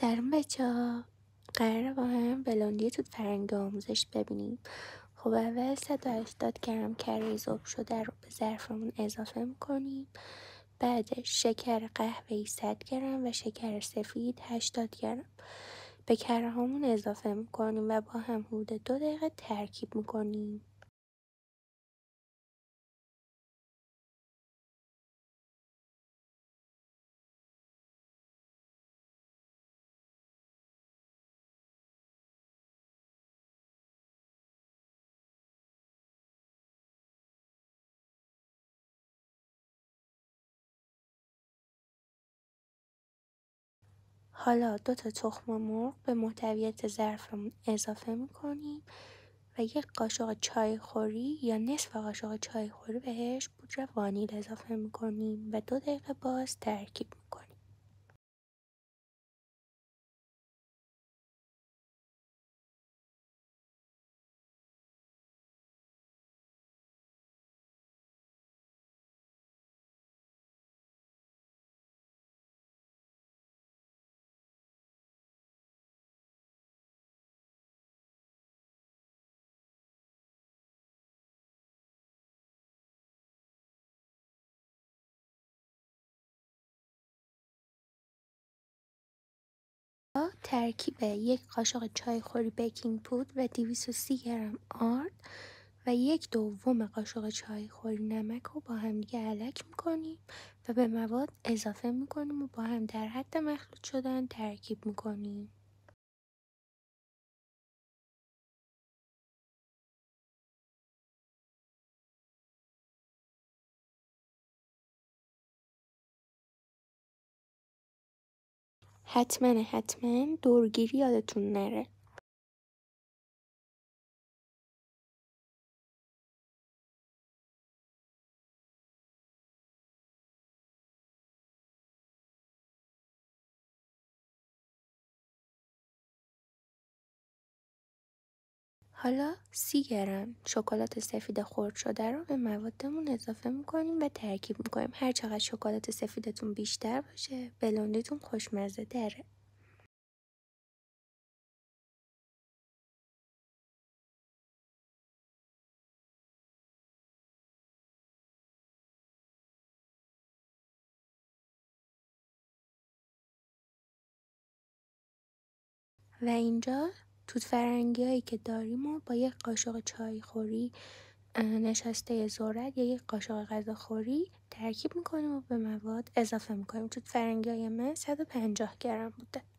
سلام بچه‌ها، قراره با هم بلوندی توت فرنگی آموزش ببینیم. خب اول 180 گرم کره ذوب شده رو به ظرفمون اضافه میکنیم. بعدش شکر قهوه‌ای 100 گرم و شکر سفید 80 گرم به کره هامون اضافه میکنیم و با هم حدود 2 دقیقه ترکیب میکنیم. حالا 2 تا تخم مرغ به محتویات ظرفمون اضافه میکنیم و 1 قاشق چای خوری یا نصف قاشق چای خوری بهش پودر وانیل اضافه میکنیم و 2 دقیقه باز ترکیب میکنیم. ترکیب 1 قاشق چای خوری بیکینگ پودر و 230 گرم آرد و 1/2 قاشق چای خوری نمک رو با هم دیگه الک میکنیم و به مواد اضافه میکنیم و با هم در حد مخلوط شدن ترکیب میکنیم. حتما دورگیری یادتون نره. حالا 30 گرم شکلات سفید خرد شده رو به موادمون اضافه میکنیم و ترکیب میکنیم. هر چقدر شکلات سفیدتون بیشتر باشه بلوندیتون خوشمزه تره. و اینجا توت فرنگی هایی که داریم و با 1 قاشق چای خوری نشاسته ذرت یا 1 قاشق غذاخوری ترکیب میکنیم و به مواد اضافه میکنیم. توت فرنگی های من 150 گرم بوده.